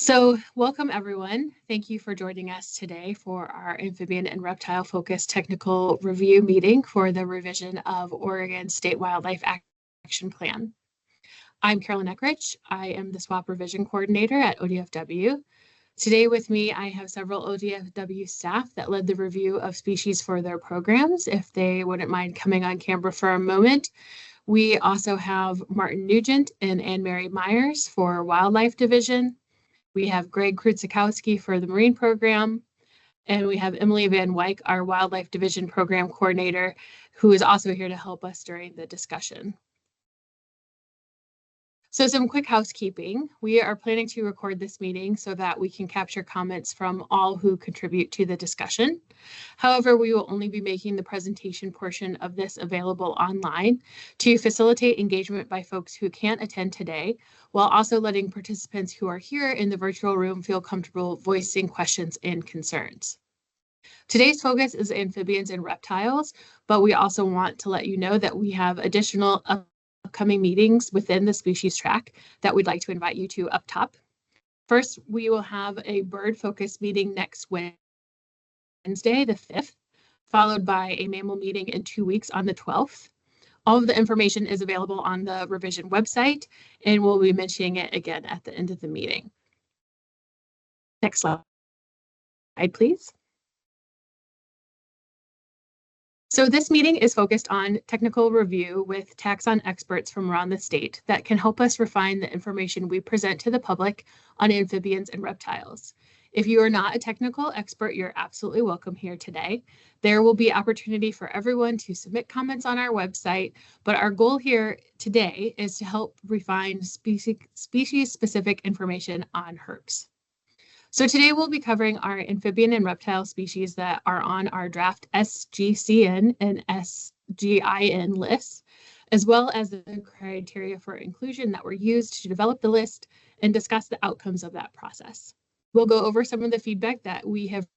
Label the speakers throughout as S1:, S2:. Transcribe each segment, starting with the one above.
S1: So welcome everyone. Thank you for joining us today for our amphibian and reptile focused technical review meeting for the revision of Oregon State Wildlife Action Plan. I'm Carolyn Eckrich. I am the SWAP revision coordinator at ODFW. Today with me, I have several ODFW staff that led the review of species for their programs. If they wouldn't mind coming on camera for a moment. We also have Martin Nugent and Anne-Mary Myers for Wildlife Division. We have Greg Krutzikowski for the Marine Program, and we have Emily Van Wyk, our Wildlife Division Program Coordinator, who is also here to help us during the discussion. So some quick housekeeping. We are planning to record this meeting so that we can capture comments from all who contribute to the discussion. However, we will only be making the presentation portion of this available online to facilitate engagement by folks who can't attend today, while also letting participants who are here in the virtual room feel comfortable voicing questions and concerns. Today's focus is amphibians and reptiles, but we also want to let you know that we have additional upcoming meetings within the species track that we'd like to invite you to up top. First, we will have a bird focus meeting next Wednesday, the 5th, followed by a mammal meeting in 2 weeks on the 12th. All of the information is available on the revision website, and we'll be mentioning it again at the end of the meeting. Next slide, please. So this meeting is focused on technical review with taxon experts from around the state that can help us refine the information we present to the public on amphibians and reptiles. If you are not a technical expert, you're absolutely welcome here today. There will be opportunity for everyone to submit comments on our website, but our goal here today is to help refine species-specific information on herps. So today we'll be covering our amphibian and reptile species that are on our draft SGCN and SGIN lists, as well as the criteria for inclusion that were used to develop the list and discuss the outcomes of that process. We'll go over some of the feedback that we have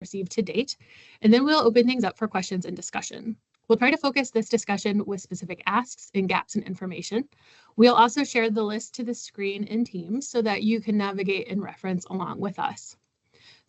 S1: received to date, and then we'll open things up for questions and discussion. We'll try to focus this discussion with specific asks and gaps in information. We'll also share the list to the screen in Teams so that you can navigate and reference along with us.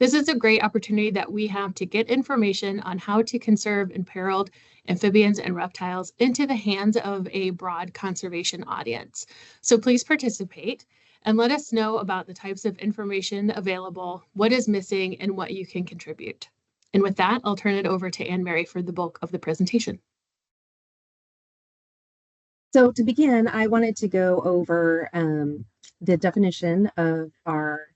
S1: This is a great opportunity that we have to get information on how to conserve imperiled amphibians and reptiles into the hands of a broad conservation audience. So please participate and let us know about the types of information available, what is missing, and what you can contribute. And with that, I'll turn it over to Anne-Mary for the bulk of the presentation.
S2: So to begin, I wanted to go over the definition of our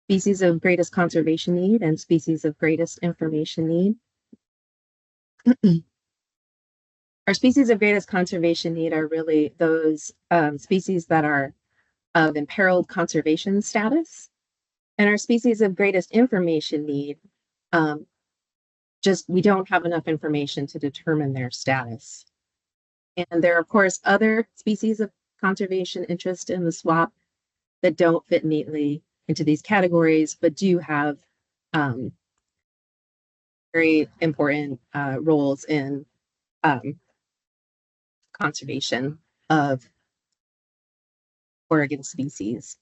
S2: species of greatest conservation need and species of greatest information need. Our species of greatest conservation need are really those species that are of imperiled conservation status. And our species of greatest information need, we don't have enough information to determine their status. And there are, of course, other species of conservation interest in the SWAP that don't fit neatly into these categories, but do have very important roles in conservation of Oregon species.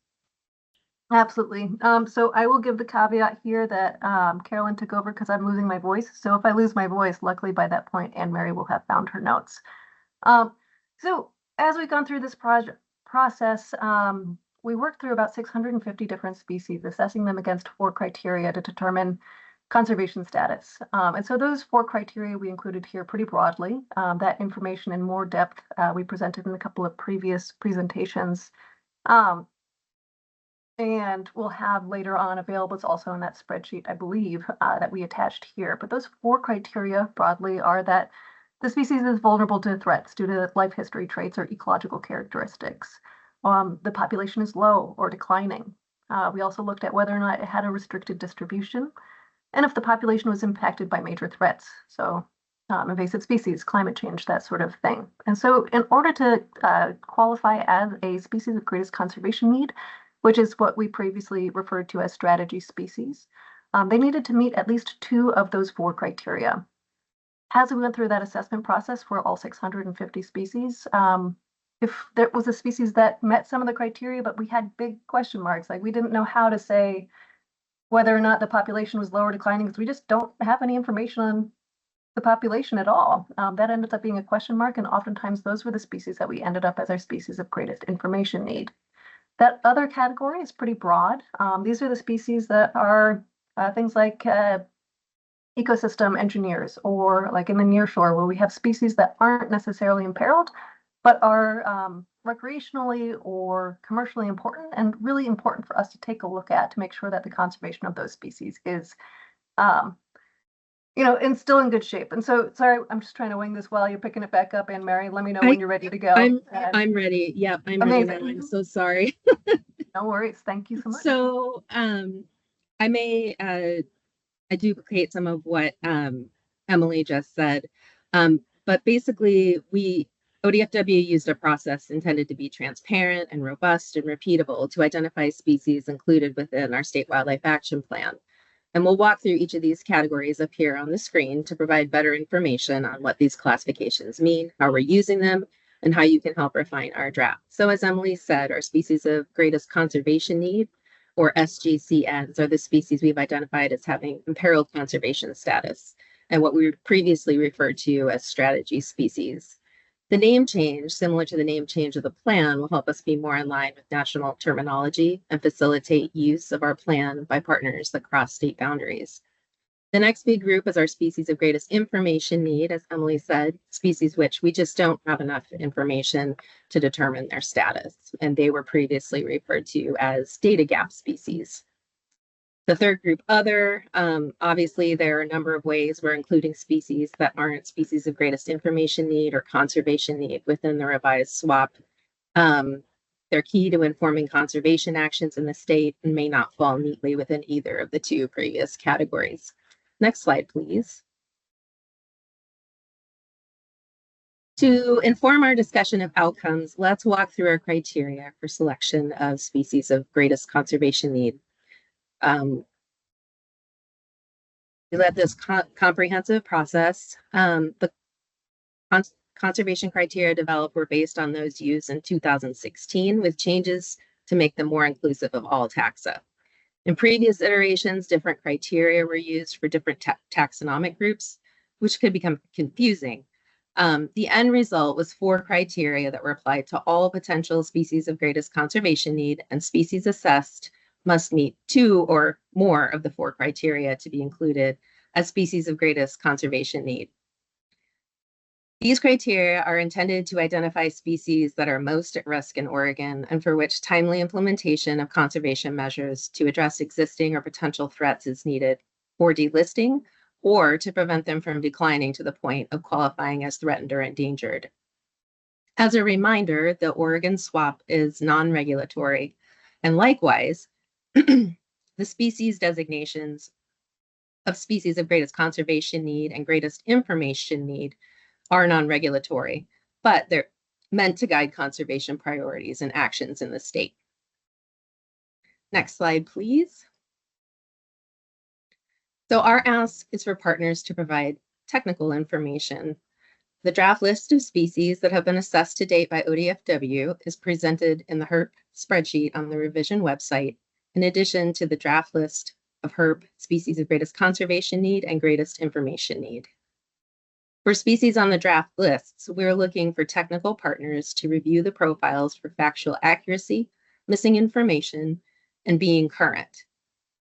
S3: Absolutely. So I will give the caveat here that Carolyn took over because I'm losing my voice. So if I lose my voice, luckily by that point, Anne-Mary will have found her notes. So as we've gone through this process, we worked through about 650 different species, assessing them against 4 criteria to determine conservation status. And so those 4 criteria we included here pretty broadly. That information in more depth we presented in a couple of previous presentations. And we'll have later on available, it's also in that spreadsheet, I believe, that we attached here. But those 4 criteria broadly are that the species is vulnerable to threats due to life history traits or ecological characteristics. The population is low or declining. We also looked at whether or not it had a restricted distribution and if the population was impacted by major threats. So invasive species, climate change, that sort of thing. And so in order to qualify as a species of greatest conservation need, which is what we previously referred to as strategy species, they needed to meet at least 2 of those 4 criteria. As we went through that assessment process for all 650 species, if there was a species that met some of the criteria, but we had big question marks, like we didn't know how to say whether or not the population was low or declining, because we just don't have any information on the population at all. That ended up being a question mark, and oftentimes those were the species that we ended up as our species of greatest information need. That other category is pretty broad. These are the species that are things like ecosystem engineers, or like in the nearshore, where we have species that aren't necessarily imperiled, but are recreationally or commercially important, and really important for us to take a look at to make sure that the conservation of those species is and still in good shape. And so, sorry, I'm just trying to wing this while you're picking it back up, Anne Mary. Let me know when you're ready to go.
S2: I'm ready. Yep, I'm
S3: amazing.
S2: ready now. I'm so sorry.
S3: No worries. Thank you so much.
S2: So I may duplicate some of what Emily just said. But basically, ODFW used a process intended to be transparent and robust and repeatable to identify species included within our State Wildlife Action Plan. And we'll walk through each of these categories up here on the screen to provide better information on what these classifications mean, how we're using them, and how you can help refine our draft. So as Emily said, our species of greatest conservation need, or SGCNs, are the species we've identified as having imperiled conservation status, and what we previously referred to as strategy species. The name change, similar to the name change of the plan, will help us be more in line with national terminology and facilitate use of our plan by partners that cross state boundaries. The next big group is our species of greatest information need, as Emily said, species which we just don't have enough information to determine their status, and they were previously referred to as data gap species. The third group, other, obviously there are a number of ways we're including species that aren't species of greatest information need or conservation need within the revised SWAP. They're key to informing conservation actions in the state and may not fall neatly within either of the two previous categories. Next slide, please. To inform our discussion of outcomes, let's walk through our criteria for selection of species of greatest conservation need. We led this comprehensive process. The conservation criteria developed were based on those used in 2016, with changes to make them more inclusive of all taxa. In previous iterations, different criteria were used for different taxonomic groups, which could become confusing. The end result was 4 criteria that were applied to all potential species of greatest conservation need, and species assessed must meet 2 or more of the 4 criteria to be included as species of greatest conservation need. These criteria are intended to identify species that are most at risk in Oregon and for which timely implementation of conservation measures to address existing or potential threats is needed for delisting or to prevent them from declining to the point of qualifying as threatened or endangered. As a reminder, the Oregon SWAP is non-regulatory, and likewise, the species designations of species of greatest conservation need and greatest information need are non-regulatory, but they're meant to guide conservation priorities and actions in the state. Next slide, please. So our ask is for partners to provide technical information. The draft list of species that have been assessed to date by ODFW is presented in the Herp spreadsheet on the revision website, in addition to the draft list of Herp species of greatest conservation need and greatest information need. For species on the draft lists, we're looking for technical partners to review the profiles for factual accuracy, missing information, and being current.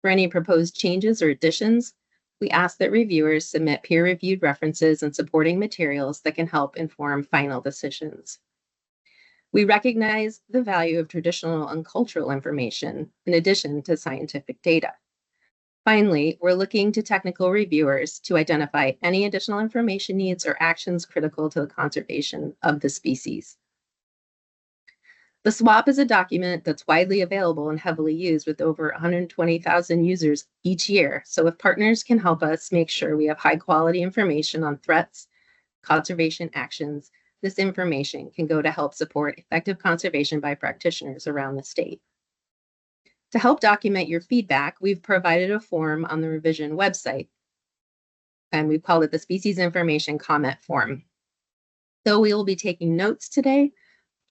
S2: For any proposed changes or additions, we ask that reviewers submit peer-reviewed references and supporting materials that can help inform final decisions. We recognize the value of traditional and cultural information in addition to scientific data. Finally, we're looking to technical reviewers to identify any additional information needs or actions critical to the conservation of the species. The SWAP is a document that's widely available and heavily used with over 120,000 users each year. So if partners can help us make sure we have high quality information on threats, conservation actions, this information can go to help support effective conservation by practitioners around the state. To help document your feedback, we've provided a form on the revision website, and we've called it the Species Information Comment Form. Though we will be taking notes today,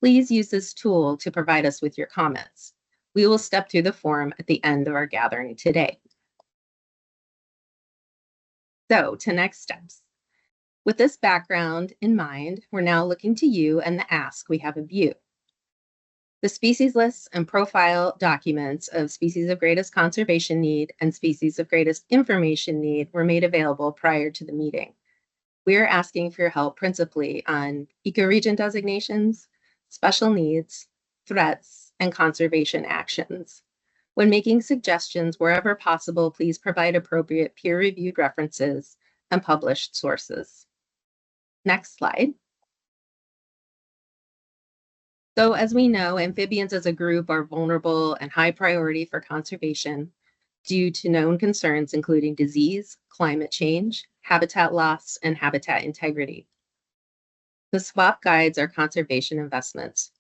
S2: Please use this tool to provide us with your comments. We will step through the form at the end of our gathering today. So, to next steps. With this background in mind, we're now looking to you and the ask we have of you. The species lists and profile documents of species of greatest conservation need and species of greatest information need were made available prior to the meeting. We are asking for your help principally on ecoregion designations, special needs, threats, and conservation actions. When making suggestions, wherever possible, please provide appropriate peer-reviewed references and published sources. Next slide. So as we know, amphibians as a group are vulnerable and high priority for conservation due to known concerns including disease, climate change, habitat loss, and habitat integrity. The SWAP guides our conservation investments,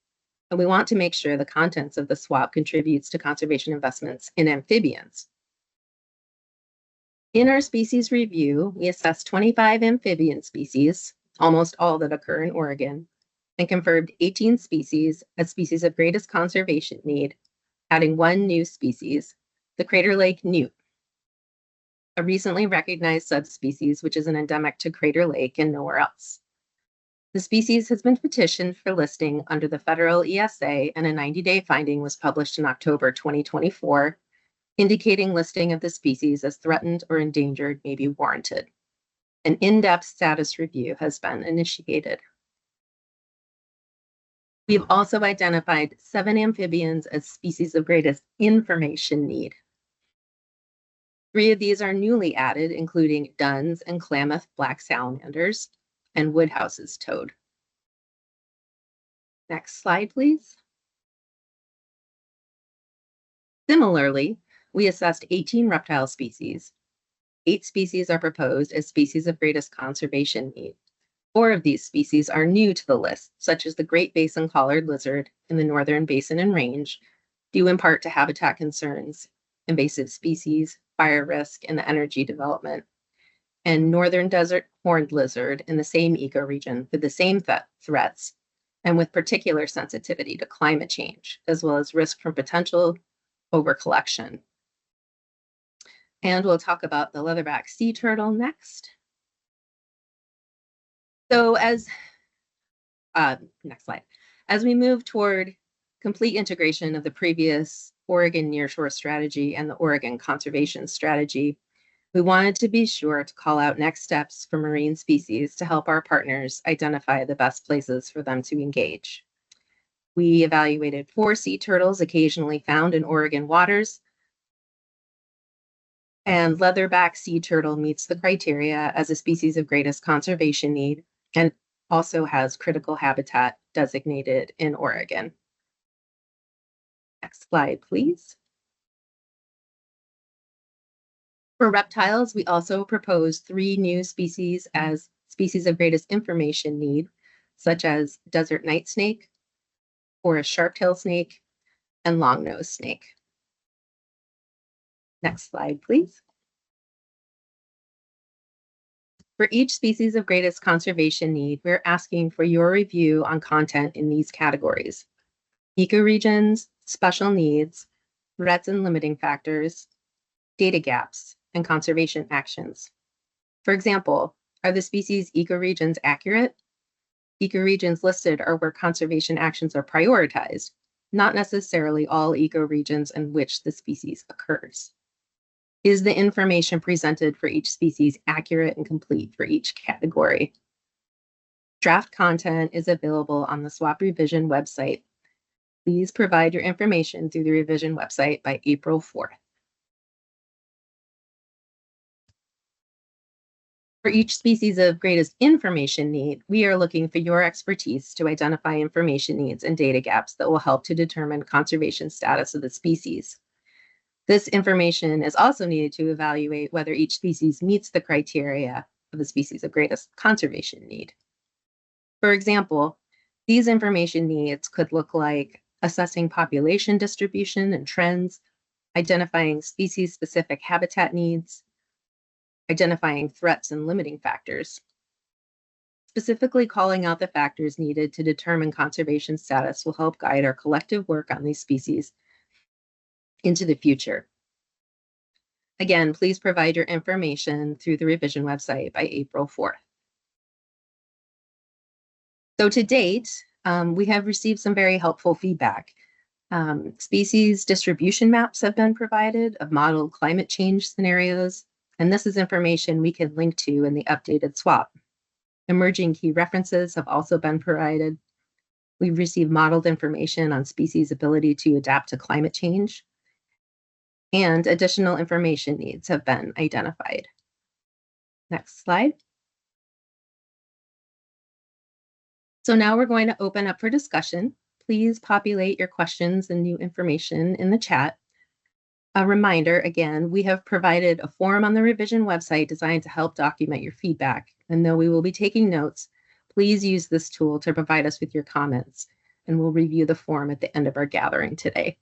S2: and we want to make sure the contents of the SWAP contributes to conservation investments in amphibians. In our species review, we assessed 25 amphibian species, almost all that occur in Oregon, and confirmed 18 species as species of greatest conservation need, adding one new species, the Crater Lake newt, a recently recognized subspecies which is an endemic to Crater Lake and nowhere else. The species has been petitioned for listing under the federal ESA, and a 90-day finding was published in October 2024, indicating listing of the species as threatened or endangered may be warranted. An in-depth status review has been initiated. We've also identified 7 amphibians as species of greatest information need. 3 of these are newly added, including duns and Klamath black salamanders and Woodhouse's toad. Next slide, please. Similarly, we assessed 18 reptile species. 8 species are proposed as species of greatest conservation need. 4 of these species are new to the list, such as the Great Basin collared lizard in the Northern Basin and Range, due in part to habitat concerns, invasive species, fire risk, and the energy development, and Northern Desert horned lizard in the same ecoregion with the same threats, and with particular sensitivity to climate change, as well as risk from potential overcollection. And we'll talk about the leatherback sea turtle next. So next slide. As we move toward complete integration of the previous Oregon Nearshore Strategy and the Oregon Conservation Strategy, we wanted to be sure to call out next steps for marine species to help our partners identify the best places for them to engage. We evaluated 4 sea turtles occasionally found in Oregon waters, and leatherback sea turtle meets the criteria as a species of greatest conservation need and also has critical habitat designated in Oregon. Next slide, please. For reptiles, we also proposed 3 new species as species of greatest information need, such as desert night snake, forest sharp-tailed snake, and long-nosed snake. Next slide, please. For each species of greatest conservation need, we're asking for your review on content in these categories: ecoregions, special needs, threats and limiting factors, data gaps, and conservation actions. For example, are the species ecoregions accurate? Ecoregions listed are where conservation actions are prioritized, not necessarily all ecoregions in which the species occurs. Is the information presented for each species accurate and complete for each category? Draft content is available on the SWAP revision website. Please provide your information through the revision website by April 4th. For each species of greatest information need, we are looking for your expertise to identify information needs and data gaps that will help to determine conservation status of the species. This information is also needed to evaluate whether each species meets the criteria of the species of greatest conservation need. For example, these information needs could look like assessing population distribution and trends, identifying species-specific habitat needs, identifying threats and limiting factors. Specifically calling out the factors needed to determine conservation status will help guide our collective work on these species into the future. Again, please provide your information through the revision website by April 4th. So to date, we have received some very helpful feedback. Species distribution maps have been provided of modeled climate change scenarios, and this is information we can link to in the updated SWAP. Emerging key references have also been provided. We've received modeled information on species' ability to adapt to climate change, and additional information needs have been identified. Next slide. So now we're going to open up for discussion. Please populate your questions and new information in the chat. A reminder, again, we have provided a form on the revision website designed to help document your feedback. And though we will be taking notes, please use this tool to provide us with your comments, and we'll review the form at the end of our gathering today.